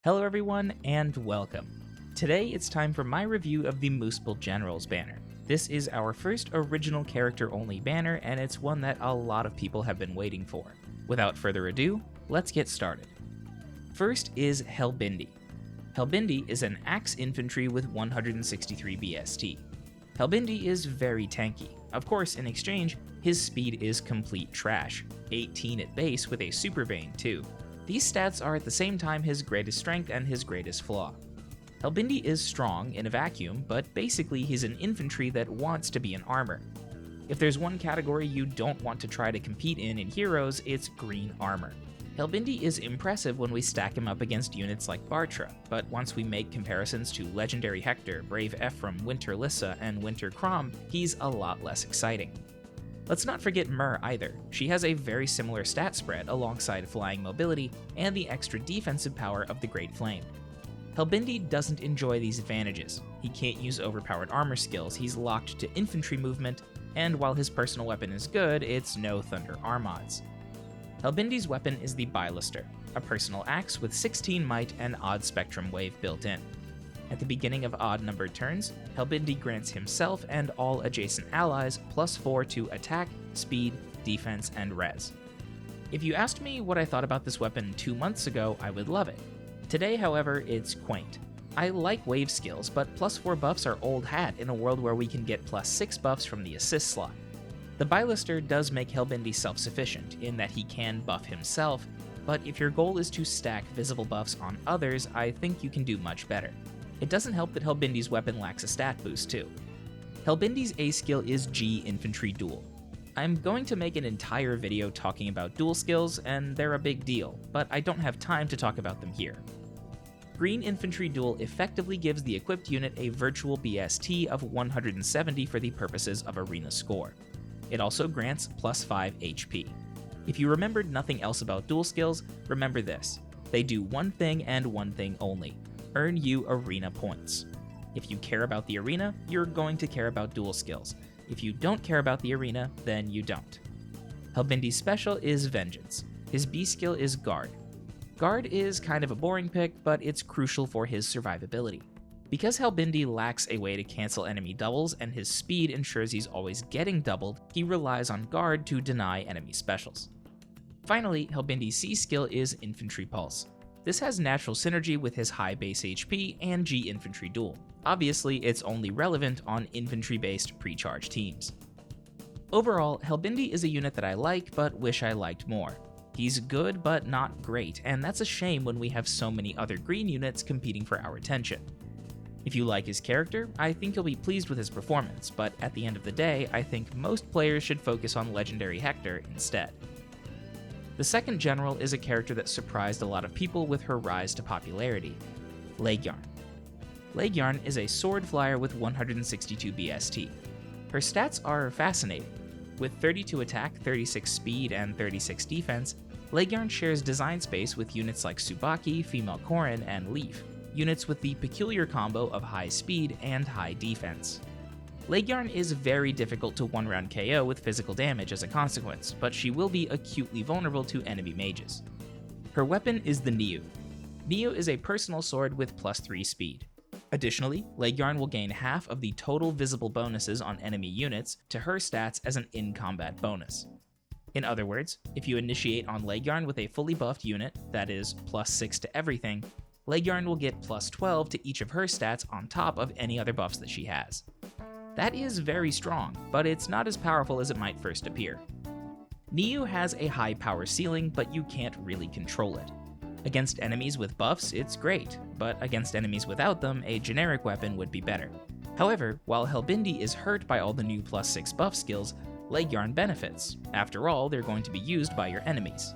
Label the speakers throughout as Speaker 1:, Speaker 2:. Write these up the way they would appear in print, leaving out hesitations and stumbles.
Speaker 1: Hello everyone, and welcome. Today it's time for my review of the Muspell Generals banner. This is our first original character-only banner, and it's one that a lot of people have been waiting for. Without further ado, let's get started. First is Bhindi. Bhindi is an axe infantry with 163 BST. Bhindi is very tanky. Of course, in exchange, his speed is complete trash, 18 at base with a super vein too. These stats are at the same time his greatest strength and his greatest flaw. Bhindi is strong in a vacuum, but basically he's an infantry that wants to be an armor. If there's one category you don't want to try to compete in heroes, it's green armor. Bhindi is impressive when we stack him up against units like Bartra, but once we make comparisons to Legendary Hector, Brave Ephraim, Winter Lissa, and Winter Crom, he's a lot less exciting. Let's not forget Myr either. She has a very similar stat spread alongside flying mobility and the extra defensive power of the Great Flame. Bhindi doesn't enjoy these advantages. He can't use overpowered armor skills, he's locked to infantry movement, and while his personal weapon is good, it's no Thunder Armads. Bhindi's weapon is the Bilister, a personal axe with 16 might and odd spectrum wave built in. At the beginning of odd-numbered turns, Bhindi grants himself and all adjacent allies +4 to attack, speed, defense, and res. If you asked me what I thought about this weapon 2 months ago, I would love it. Today, however, it's quaint. I like wave skills, but +4 buffs are old hat in a world where we can get +6 buffs from the assist slot. The Bilister does make Bhindi self-sufficient, in that he can buff himself, but if your goal is to stack visible buffs on others, I think you can do much better. It doesn't help that Bhindi's weapon lacks a stat boost too. Bhindi's A skill is G Infantry Duel. I'm going to make an entire video talking about duel skills, and they're a big deal, but I don't have time to talk about them here. Green Infantry Duel effectively gives the equipped unit a virtual BST of 170 for the purposes of arena score. It also grants +5 HP. If you remembered nothing else about duel skills, remember this. They do one thing and one thing only: earn you arena points. If you care about the arena, you're going to care about duel skills. If you don't care about the arena, then you don't. Bhindi's special is Vengeance. His B skill is Guard. Guard is kind of a boring pick, but it's crucial for his survivability. Because Bhindi lacks a way to cancel enemy doubles and his speed ensures he's always getting doubled, he relies on Guard to deny enemy specials. Finally, Bhindi's C skill is Infantry Pulse. This has natural synergy with his high base HP and G Infantry Duel. Obviously, it's only relevant on infantry-based pre-charge teams. Overall, Bhindi is a unit that I like, but wish I liked more. He's good, but not great, and that's a shame when we have so many other green units competing for our attention. If you like his character, I think you'll be pleased with his performance, but at the end of the day, I think most players should focus on Legendary Hector instead. The second general is a character that surprised a lot of people with her rise to popularity: Lave. Lave is a sword flyer with 162 BST. Her stats are fascinating. With 32 attack, 36 speed, and 36 defense, Lave shares design space with units like Tsubaki, Female Corrin, and Leaf, units with the peculiar combo of high speed and high defense. Lave is very difficult to one-round KO with physical damage as a consequence, but she will be acutely vulnerable to enemy mages. Her weapon is the Niu. Niu is a personal sword with +3 speed. Additionally, Lave will gain half of the total visible bonuses on enemy units to her stats as an in-combat bonus. In other words, if you initiate on Lave with a fully buffed unit, that is +6 to everything, Lave will get +12 to each of her stats on top of any other buffs that she has. That is very strong, but it's not as powerful as it might first appear. Niu has a high power ceiling, but you can't really control it. Against enemies with buffs, it's great, but against enemies without them, a generic weapon would be better. However, while Bhindi is hurt by all the new +6 buff skills, Lave benefits. After all, they're going to be used by your enemies.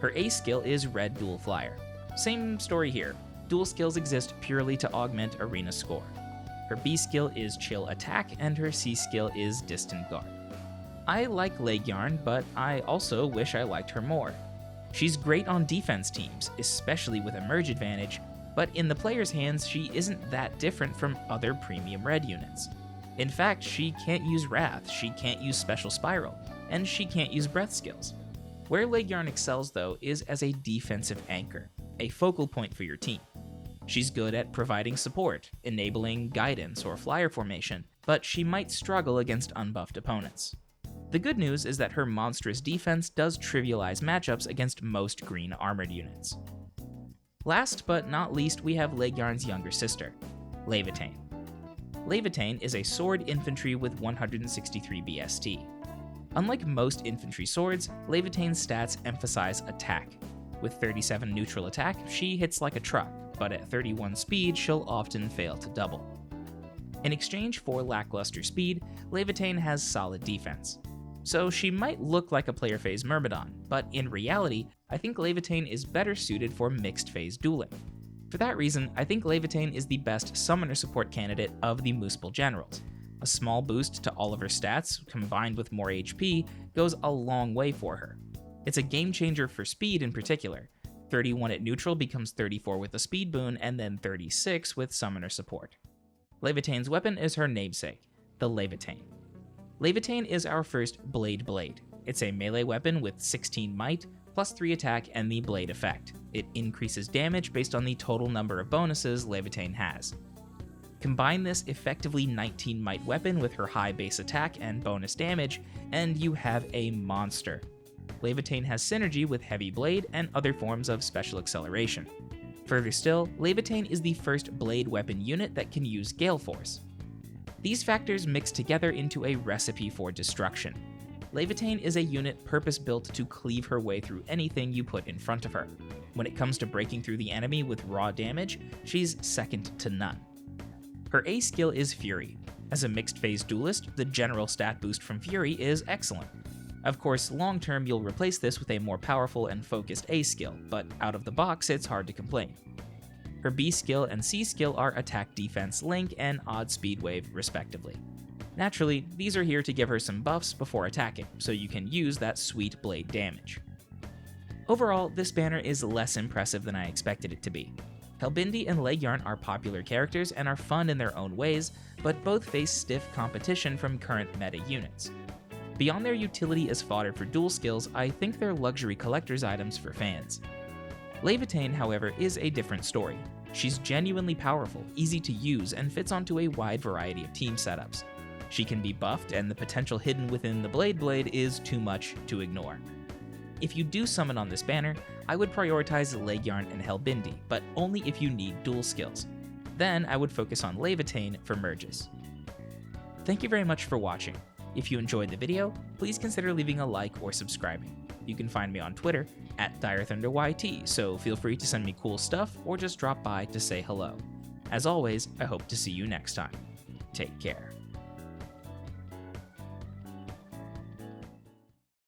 Speaker 1: Her A skill is Red Duel Flyer. Same story here. Dual skills exist purely to augment arena score. Her B skill is Chill Attack, and her C skill is Distant Guard. I like Lave, but I also wish I liked her more. She's great on defense teams, especially with Emerge advantage, but in the player's hands, she isn't that different from other premium red units. In fact, she can't use Wrath, she can't use Special Spiral, and she can't use breath skills. Where Lave excels though is as a defensive anchor. a focal point for your team. She's good at providing support, enabling guidance or flyer formation, but she might struggle against unbuffed opponents. The good news is that her monstrous defense does trivialize matchups against most green armored units. Last but not least, we have Leggjarn's younger sister, Lave. Lave is a sword infantry with 163 BST. Unlike most infantry swords, Lavetain's stats emphasize attack. With 37 neutral attack, she hits like a truck, but at 31 speed, she'll often fail to double. In exchange for lackluster speed, Lavetain has solid defense. So she might look like a player phase Myrmidon, but in reality, I think Lavetain is better suited for mixed phase dueling. For that reason, I think Lavetain is the best summoner support candidate of the Muspell Generals. A small boost to all of her stats, combined with more HP, goes a long way for her. It's a game changer for speed in particular. 31 at neutral becomes 34 with the speed boon, and then 36 with summoner support. Lavetain's weapon is her namesake, the Lavetain. Lavetain is our first Blade. It's a melee weapon with 16 might, plus 3 attack, and the Blade effect. It increases damage based on the total number of bonuses Lavetain has. Combine this effectively 19 might weapon with her high base attack and bonus damage, and you have a monster. Lavetain has synergy with Heavy Blade and other forms of special acceleration. Further still, Lavetain is the first blade weapon unit that can use Gale Force. These factors mix together into a recipe for destruction. Lavetain is a unit purpose-built to cleave her way through anything you put in front of her. When it comes to breaking through the enemy with raw damage, she's second to none. Her A skill is Fury. As a mixed phase duelist, the general stat boost from Fury is excellent. Of course, long term you'll replace this with a more powerful and focused A skill, but out of the box it's hard to complain. Her B skill and C skill are Attack Defense Link and Odd Speed Wave respectively. Naturally, these are here to give her some buffs before attacking, so you can use that sweet blade damage. Overall, this banner is less impressive than I expected it to be. Bhindi and Leggjarn are popular characters and are fun in their own ways, but both face stiff competition from current meta units. Beyond their utility as fodder for duel skills, I think they're luxury collector's items for fans. Lavetain, however, is a different story. She's genuinely powerful, easy to use, and fits onto a wide variety of team setups. She can be buffed, and the potential hidden within the Blade is too much to ignore. If you do summon on this banner, I would prioritize Leggjarn and Bhindi, but only if you need duel skills. Then I would focus on Lavetain for merges. Thank you very much for watching. If you enjoyed the video, please consider leaving a like or subscribing. You can find me on Twitter @DireThunderYT, so feel free to send me cool stuff or just drop by to say hello. As always, I hope to see you next time. Take care.